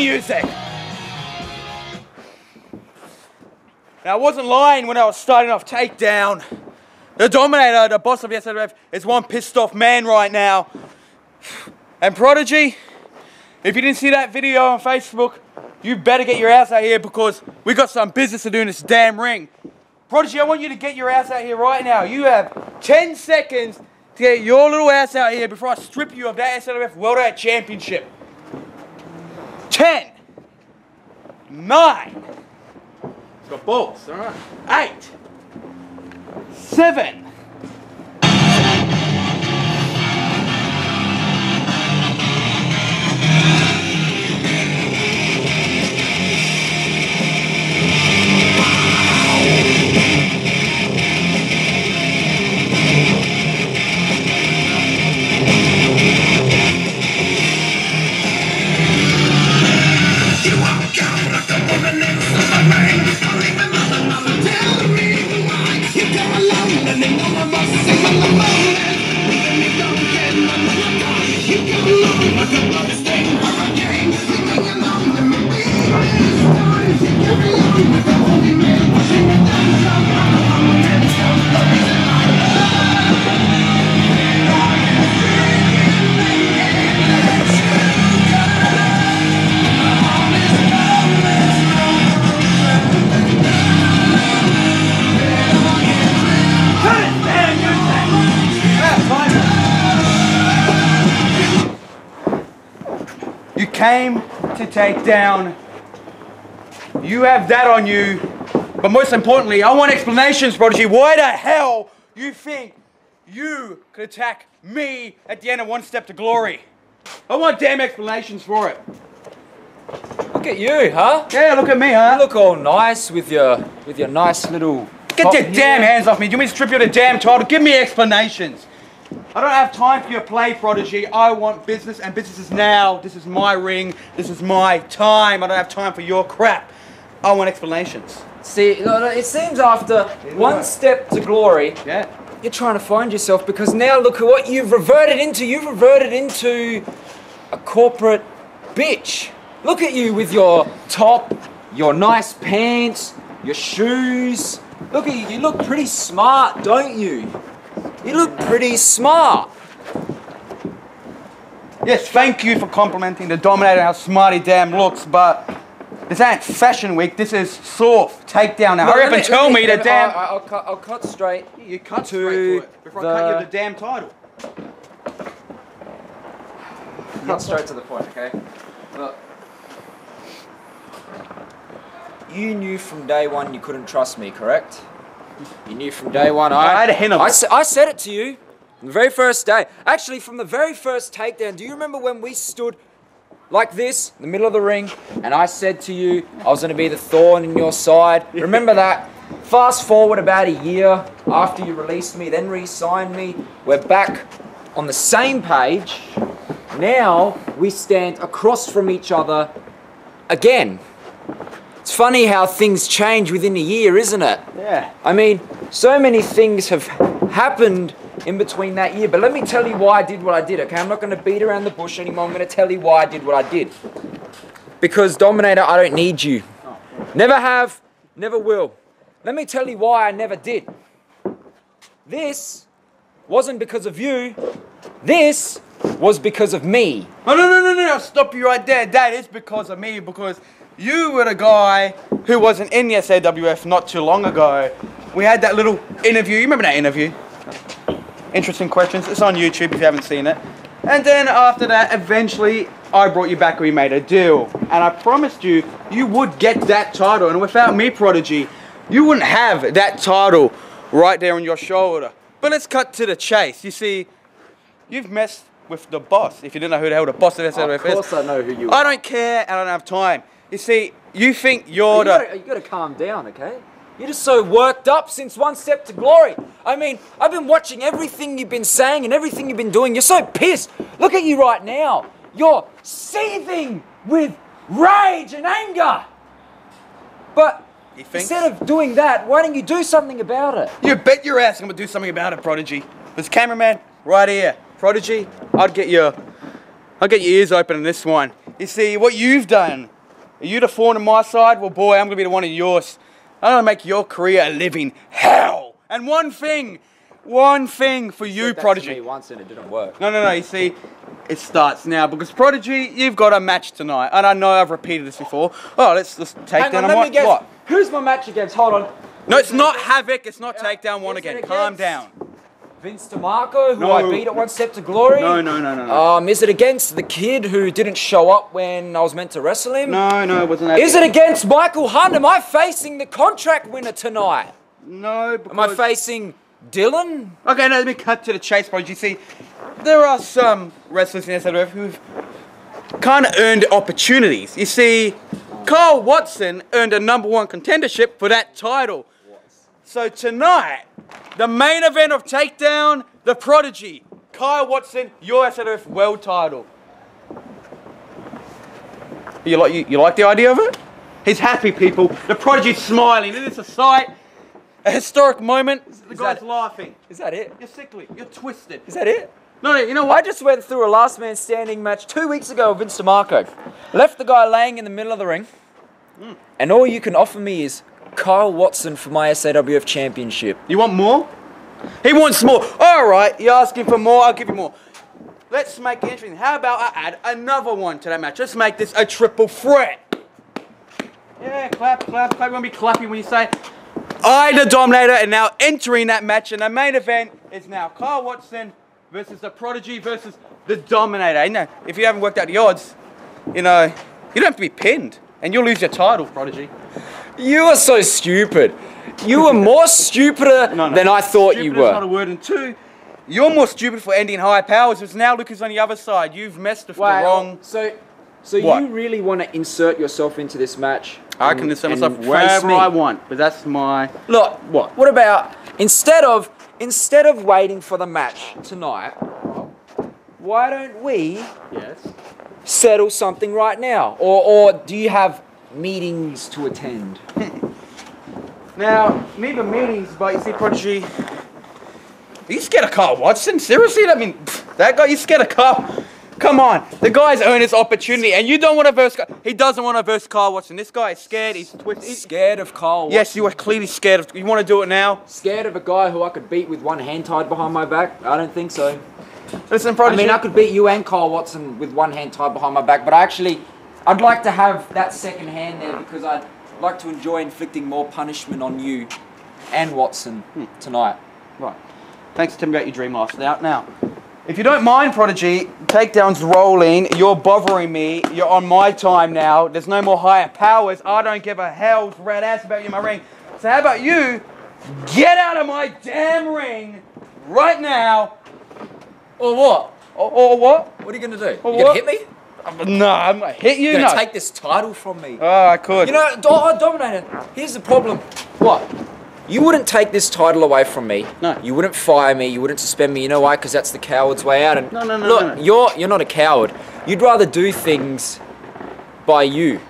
music! Now, I wasn't lying when I was starting off Takedown. The Dominator, the boss of the SWF, is one pissed off man right now. And Prodigy, if you didn't see that video on Facebook, you better get your ass out here because we got some business to do in this damn ring. Prodigy, I want you to get your ass out here right now. You have 10 seconds to get your little ass out here before I strip you of that SWF Welterweight Championship. 10, 9, it's got balls, alright, 8, 7, you came to take down. You have that on you. But most importantly, I want explanations, Prodigy. Why the hell you think you could attack me at the end of One Step to Glory? I want damn explanations for it. Look at you, huh? Yeah, look at me, huh? You look all nice with your nice little... Get your damn hands off me. Do you want me to strip you of the damn title? Give me explanations. I don't have time for your play, Prodigy. I want business, and business is now. This is my ring. This is my time. I don't have time for your crap. I want explanations. See, it seems after One Step to Glory, yeah, you're trying to find yourself because now look at what you've reverted into. You've reverted into a corporate bitch. Look at you with your top, your nice pants, your shoes. Look at you. You look pretty smart, don't you? You look pretty smart. Yes, thank you for complimenting the Dominator, how smart he damn looks, but this ain't Fashion Week, this is Sawf, Takedown. Now hurry up and tell me the damn... I'll cut straight. You cut straight to it before I cut you the damn title. Cut straight to the point, okay? Look. You knew from day one you couldn't trust me, correct? You knew from day one. I had a hint of it. I said it to you on the very first day. Actually, from the very first takedown, do you remember when we stood like this in the middle of the ring and I said to you I was going to be the thorn in your side? Remember that? Fast forward about a year after you released me, then re-signed me. We're back on the same page. Now we stand across from each other again. It's funny how things change within a year, isn't it? Yeah. I mean, so many things have happened in between that year, but let me tell you why I did what I did, okay? I'm not going to beat around the bush anymore. I'm going to tell you why I did what I did. Because, Dominator, I don't need you. Never have, never will. Let me tell you why I never did. This wasn't because of you. This was because of me. Oh, no, I'll stop you right there. That is because of me, because you were the guy who wasn't in the SAWF not too long ago. We had that little interview. You remember that interview? Interesting questions. It's on YouTube if you haven't seen it. And then after that, eventually, I brought you back and we made a deal. And I promised you, you would get that title. And without me, Prodigy, you wouldn't have that title right there on your shoulder. But let's cut to the chase. You see, you've messed with the boss. If you didn't know who the hell the boss of the SAWF is. Of course I know who you are. I don't care and I don't have time. You see, you think you gotta calm down, okay? You're just so worked up since One Step to Glory. I mean, I've been watching everything you've been saying and everything you've been doing. You're so pissed. Look at you right now. You're seething with rage and anger. But instead of doing that, why don't you do something about it? You bet your ass I'm gonna do something about it, Prodigy. This cameraman right here. Prodigy, I'll get your ears open in this one. You see, what you've done Are you the thorn in my side? Well, boy, I'm going to be the one in yours. I'm going to make your career a living hell. And one thing for you, Prodigy. To me once and it didn't work. No, you see, it starts now because Prodigy, you've got a match tonight. And I know I've repeated this before. Oh, let's take down let me guess. What? Who's my match against? Hold on. No, it's not Havoc, it's not Takedown 1 again. Calm down. Vince DeMarco, who I beat at One Step to Glory? No. Is it against the kid who didn't show up when I was meant to wrestle him? No, it wasn't that. Is it against Michael Hunt? Am I facing the contract winner tonight? No, because... Am I facing Dylan? Okay, no, let me cut to the chase, Prodigy. See, there are some wrestlers in SWF who've kind of earned opportunities. You see, Kyle Watson earned a #1 contendership for that title. So tonight, the main event of Takedown, the Prodigy, Kyle Watson, your SWF world title. You like the idea of it? He's happy, people. The Prodigy's smiling. It is a sight, a historic moment. The guy's laughing. Is that it? You're sickly. You're twisted. Is that it? No, you know what? I just went through a last man standing match 2 weeks ago with Vince DeMarco. Left the guy laying in the middle of the ring. And all you can offer me is Kyle Watson for my SAWF championship. You want more? He wants more. All right, you're asking for more, I'll give you more. Let's make it interesting. How about I add another one to that match? Let's make this a triple threat. Yeah, clap. You want to be clapping when you say, I, the Dominator, am now entering that match, and the main event is now Kyle Watson versus the Prodigy versus the Dominator. You know, if you haven't worked out the odds, you know, you don't have to be pinned, and you'll lose your title, Prodigy. You are so stupid. You were more stupider than I thought you were. Stupid is not a word. And two, you're more stupid for ending high powers, because now look who's on the other side. You've messed with the wrong... So you really want to insert yourself into this match? I can insert myself wherever I want, but that's my... Look, what about, instead of waiting for the match tonight, why don't we settle something right now? Or do you have meetings to attend? Now, neither meetings, but you see, Prodigy, are you scared of Kyle Watson? Seriously? I mean, that guy, you scared of Kyle? Come on, the guy's earned his opportunity, and you don't want to verse. He doesn't want to verse Kyle Watson. This guy is scared. He's twisted. He's scared of Kyle Watson. Yes, you are clearly scared of. You want to do it now? Scared of a guy who I could beat with one hand tied behind my back? I don't think so. Listen, Prodigy. I mean, I could beat you and Kyle Watson with one hand tied behind my back, but I'd like to have that second hand there because I'd like to enjoy inflicting more punishment on you and Watson tonight. Right. Thanks for telling me about your dream last night. Now, if you don't mind, Prodigy, Takedown's rolling. You're bothering me. You're on my time now. There's no more higher powers. I don't give a hell's red ass about you in my ring. So how about you get out of my damn ring right now? Or what? Or what? What are you going to do? You going to hit me? No, I'm going to hit you. You're going to take this title from me. Oh, I could. You know, Dominator, here's the problem. What? You wouldn't take this title away from me. No. You wouldn't fire me. You wouldn't suspend me. You know why? Because that's the coward's way out. And No. Look, you're not a coward. You'd rather do things by you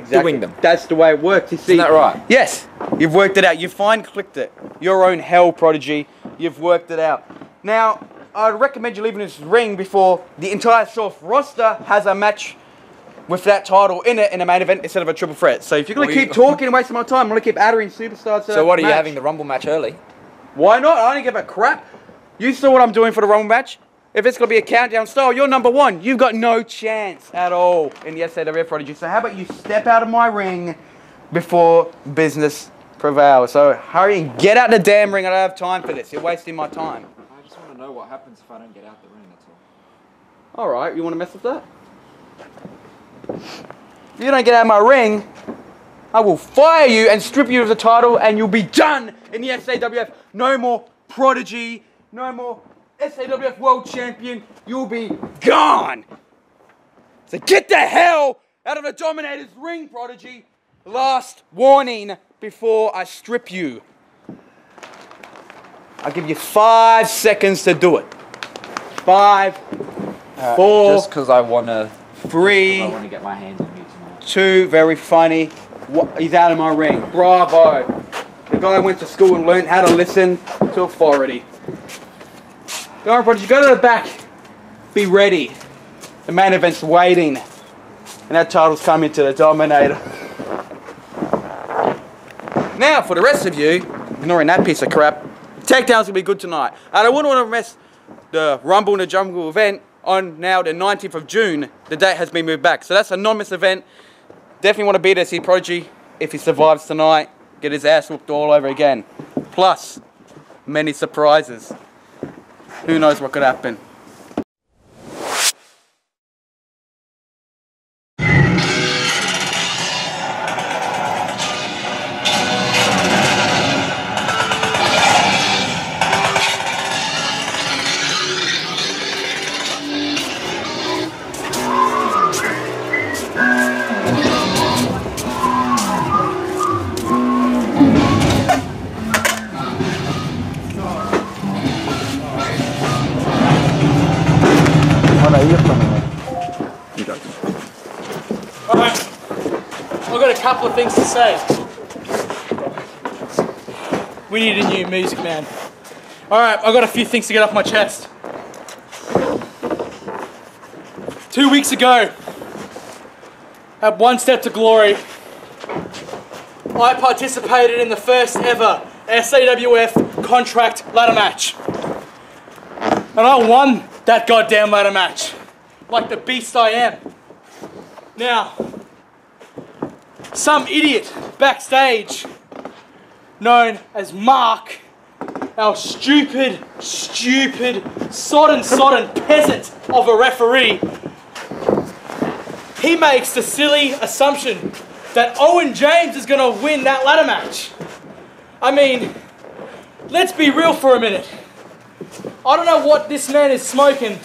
doing them. That's the way it works. You see, isn't that right? Yes. You've worked it out. You clicked it. Your own hell, Prodigy. You've worked it out. Now, I'd recommend you leaving this ring before the entire Sawf roster has a match with that title in it in a main event instead of a triple threat. So if you're going to keep talking and wasting my time, I'm going to keep adding superstars to So what, are you match. having the Rumble match early? Why not? I don't give a crap. You saw what I'm doing for the Rumble match. If it's going to be a countdown style, you're #1. You've got no chance at all in the SAWF, Prodigy. So how about you step out of my ring before business prevails? So hurry and get out the damn ring. I don't have time for this. You're wasting my time. I just want to know what happens if I don't get out the ring, that's all. All right, you want to mess with that? If you don't get out of my ring, I will fire you and strip you of the title, and you'll be done in the SAWF. No more Prodigy, no more SAWF World Champion. You'll be gone. So get the hell out of the Dominator's ring, Prodigy. Last warning before I strip you. I'll give you 5 seconds to do it. 5, 4. Just because I want to 3. I want to get my hands on you tonight. 2, very funny. He's out of my ring. Bravo. The guy went to school and learned how to listen to authority. Go on, Prodigy. Go to the back. Be ready. The main event's waiting. and that title's coming to the Dominator. Now, for the rest of you, ignoring that piece of crap, Takedown's gonna be good tonight. And I wouldn't want to miss the Rumble in the Jungle event on now the 19th of June. The date has been moved back. So that's a non-miss event. Definitely want to be there to see Prodigy. If he survives tonight, get his ass whooped all over again. Plus, many surprises. Who knows what could happen. Alright, I've got a couple of things to say. We need a new music man. Alright, I've got a few things to get off my chest. 2 weeks ago, at One Step to Glory, I participated in the first ever SAWF contract ladder match. And I won that goddamn ladder match. Like the beast I am. Now, some idiot backstage, known as Mark, our stupid, sodden peasant of a referee, he makes the silly assumption that Owen James is going to win that ladder match. I mean, let's be real for a minute. I don't know what this man is smoking,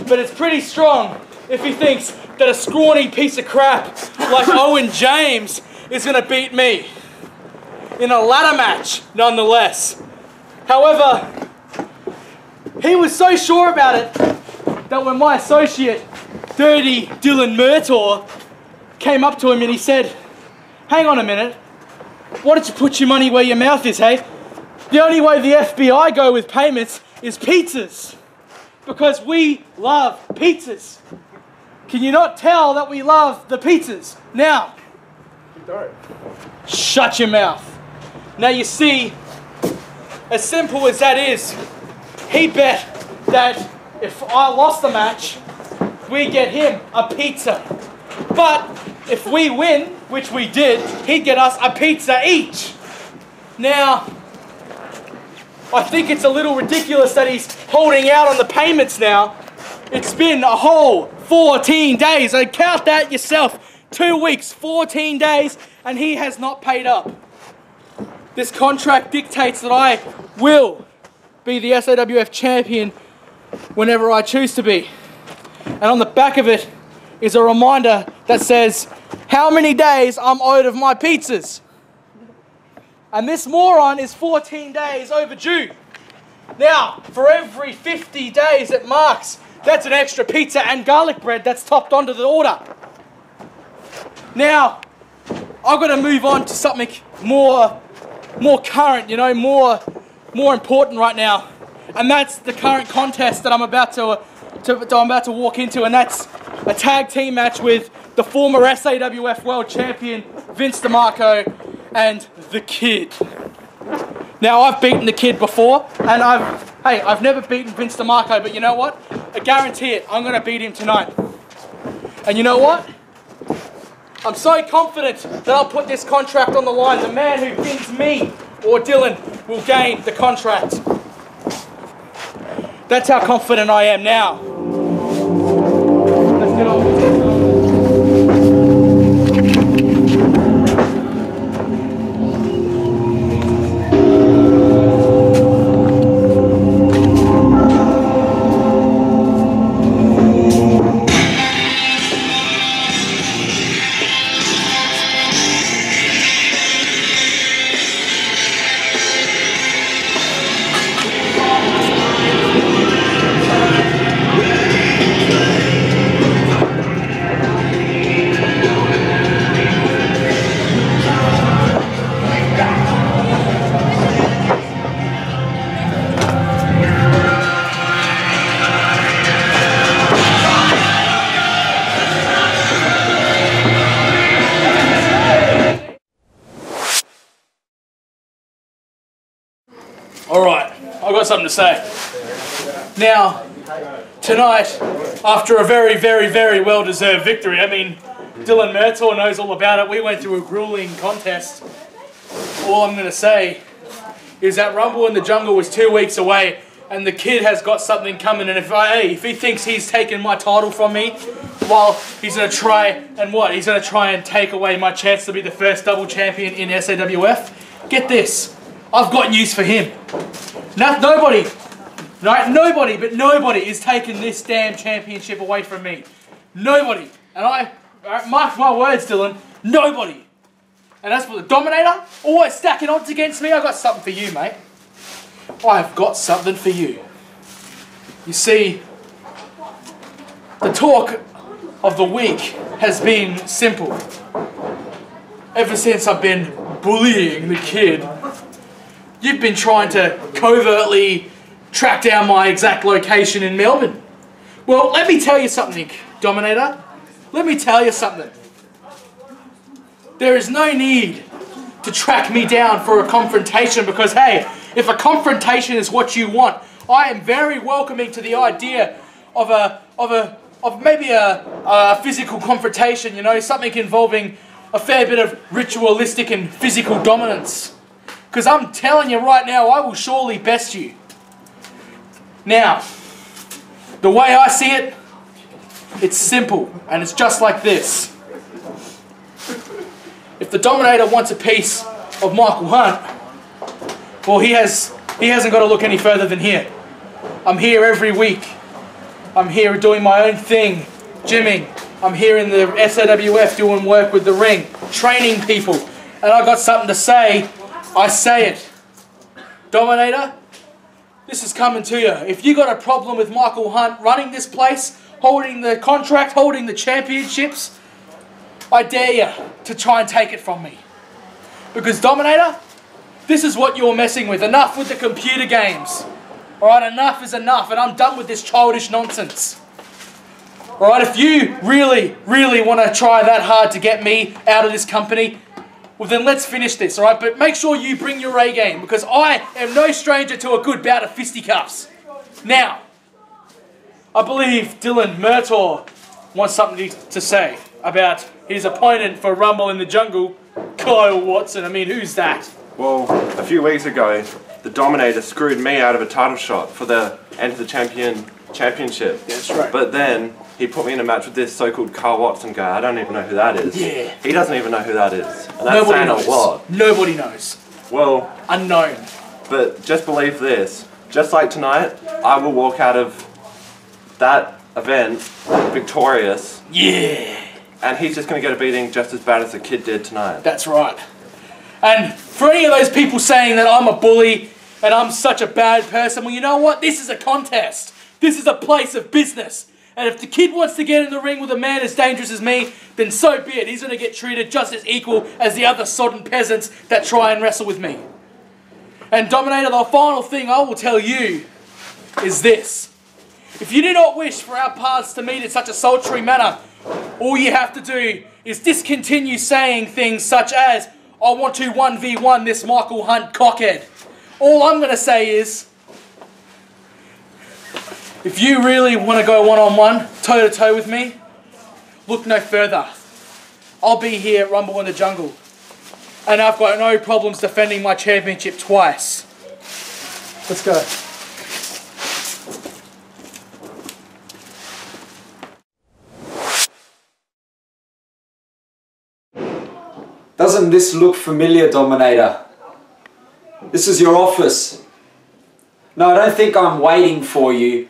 but it's pretty strong if he thinks that a scrawny piece of crap like Owen James is going to beat me in a ladder match, nonetheless. However, he was so sure about it that when my associate, Dirty Dylan Murtaugh, came up to him and he said, "Hang on a minute, why don't you put your money where your mouth is, hey? The only way the FBI go with payments is pizzas, because we love pizzas. Can you not tell that we love the pizzas?" Now, shut your mouth. Now you see, as simple as that is, he bet that if I lost the match, we get him a pizza. But if we win, which we did, he'd get us a pizza each. Now, I think it's a little ridiculous that he's holding out on the payments now. It's been a whole 14 days. So count that yourself. 2 weeks, 14 days, and he has not paid up. This contract dictates that I will be the SAWF champion whenever I choose to be. And on the back of it is a reminder that says how many days I'm owed of my pizzas. And this moron is 14 days overdue. Now, for every 50 days it marks, that's an extra pizza and garlic bread that's topped onto the order. Now, I've got to move on to something more current, you know, more important right now. And that's the current contest that I'm about to walk into, and that's a tag team match with the former SAWF World Champion, Vince DeMarco, and the Kid. Now, I've beaten the Kid before, and I've never beaten Vince DeMarco, but you know what? I guarantee it, I'm going to beat him tonight. And you know what? I'm so confident that I'll put this contract on the line. The man who pins me or Dylan will gain the contract. That's how confident I am now. Let's get on with it. something to say. Now, tonight, after a very, very, very well-deserved victory, I mean, Dylan Murtaugh knows all about it. We went through a grueling contest. All I'm going to say is that Rumble in the Jungle was 2 weeks away, and the kid has got something coming. And if he thinks he's taken my title from me, well, he's going to try and what? He's going to try and take away my chance to be the first double champion in SAWF. Get this. I've got news for him. Nobody is taking this damn championship away from me. Nobody. And I mark my words, Dylan. Nobody. And as for the Dominator, always stacking odds against me, I've got something for you, mate. I've got something for you. You see, the talk of the week has been simple. Ever since I've been bullying the kid, you've been trying to covertly track down my exact location in Melbourne. Well, let me tell you something, Dominator. Let me tell you something. There is no need to track me down for a confrontation because, hey, if a confrontation is what you want, I am very welcoming to the idea of maybe a physical confrontation, you know, something involving a fair bit of ritualistic and physical dominance. Because I'm telling you right now, I will surely best you. Now, the way I see it, it's simple, and it's just like this. If the Dominator wants a piece of Michael Hunt, well, he hasn't got to look any further than here. I'm here every week. I'm here doing my own thing, gymming. I'm here in the SAWF doing work with the ring, training people. And I got something to say, I say it. Dominator, this is coming to you. If you got a problem with Michael Hunt running this place, holding the contract, holding the championships, I dare you to try and take it from me. Because Dominator, this is what you're messing with. Enough with the computer games. Alright, enough is enough, and I'm done with this childish nonsense. Alright, if you really, really want to try that hard to get me out of this company, well then let's finish this, alright? But make sure you bring your A game, because I am no stranger to a good bout of fisticuffs. Now, I believe Dylan Murtaugh wants something to say about his opponent for Rumble in the Jungle, Kyle Watson. I mean, who's that? Well, a few weeks ago, the Dominator screwed me out of a title shot for the Enter the Championship. Yeah, that's right. But then he put me in a match with this so-called Kyle Watson guy. I don't even know who that is. Yeah. He doesn't even know who that is. And that's saying a lot. Nobody knows. Well, unknown. But just believe this. Just like tonight, I will walk out of that event victorious. Yeah. And he's just going to get a beating just as bad as the kid did tonight. That's right. And for any of those people saying that I'm a bully and I'm such a bad person, well, you know what? This is a contest. This is a place of business. And if the kid wants to get in the ring with a man as dangerous as me, then so be it. He's going to get treated just as equal as the other sodden peasants that try and wrestle with me. And Dominator, the final thing I will tell you is this. If you do not wish for our paths to meet in such a sultry manner, all you have to do is discontinue saying things such as, I want to 1v1 this Michael Hunt cockhead. All I'm going to say is, if you really want to go one-on-one, toe-to-toe with me, look no further. I'll be here at Rumble in the Jungle. And I've got no problems defending my championship twice. Let's go. Doesn't this look familiar, Dominator? This is your office. No, I don't think I'm waiting for you.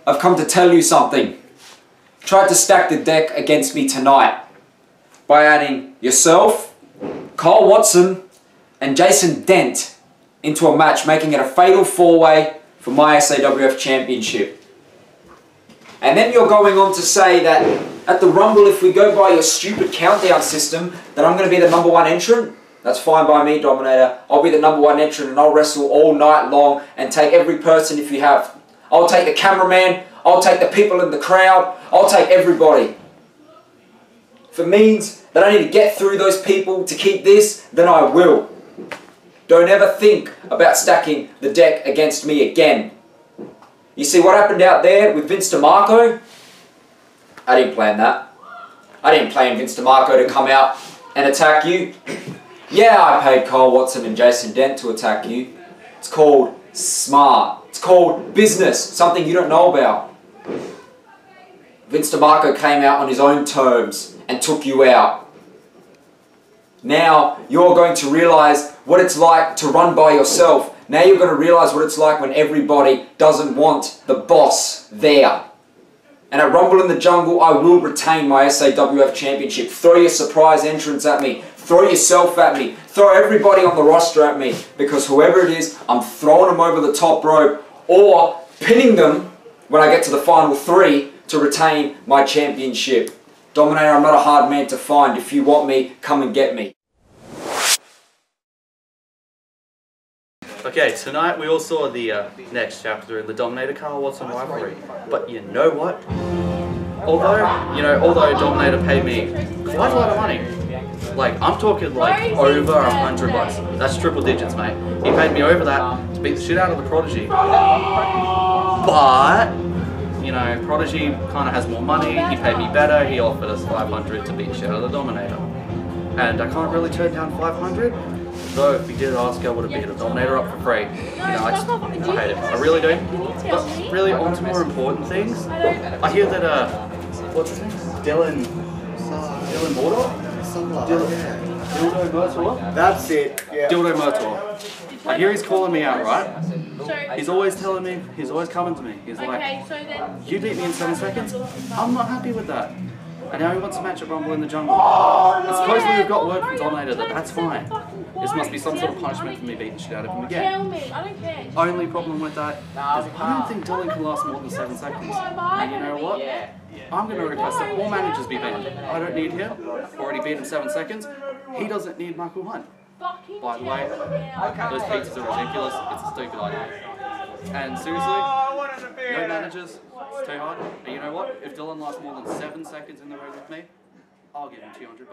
I've come to tell you something. Tried to stack the deck against me tonight by adding yourself, Kyle Watson, and Jason Dent into a match, making it a fatal four-way for my SAWF Championship. And then you're going on to say that at the Rumble, if we go by your stupid countdown system, that I'm going to be the #1 entrant. That's fine by me, Dominator. I'll be the #1 entrant and I'll wrestle all night long and take every person if you have. I'll take the cameraman, I'll take the people in the crowd, I'll take everybody. If it means that I need to get through those people to keep this, then I will. Don't ever think about stacking the deck against me again. You see what happened out there with Vince DeMarco? I didn't plan that. I didn't plan Vince DeMarco to come out and attack you. Yeah, I paid Cole Watson and Jason Dent to attack you. It's called smart. It's called business, something you don't know about. Vince DeMarco came out on his own terms and took you out. Now you're going to realise what it's like to run by yourself. Now you're going to realise what it's like when everybody doesn't want the boss there. And at Rumble in the Jungle, I will retain my SAWF Championship. Throw your surprise entrance at me. Throw yourself at me. Throw everybody on the roster at me. Because whoever it is, I'm throwing them over the top rope or pinning them when I get to the final 3 to retain my championship. Dominator, I'm not a hard man to find. If you want me, come and get me. Okay, tonight we all saw the next chapter in the Dominator Carl Watson rivalry. But you know what? Although Dominator paid me quite a lot of money, like I'm talking like over $100. That's triple digits, mate. He paid me over that to beat the shit out of the Prodigy. But you know, Prodigy kind of has more money. He paid me better. He offered us $500 to beat the shit out of the Dominator, and I can't really turn down $500. Though if he did ask, I would have beat the Dominator up for free. You know, I hate it. I really do. But really, on to more important things. I hear that what's his name? Dylan Murtaugh? Dildo Murtaugh? That's it. Yeah. Dildo Murtaugh. I hear he's calling me out, right? He's always telling me, he's always coming to me. He's like, you beat me in 7 seconds? I'm not happy with that. And now he wants a match at Rumble in the Jungle. And supposedly we've got word from Dominator that that's fine. This must be some sort of punishment for me beating shit out of him again. Only problem with that is I don't think Dylan can last more than 7 seconds. And you know what? I'm going to request that all managers be banned. I don't need him. Already beat in 7 seconds. He doesn't need Michael Hunt. By the way, those pizzas are ridiculous. It's a stupid idea. And seriously, no managers. It's too hard. But you know what? If Dylan lasts more than 7 seconds in the ring with me, I'll give him $200.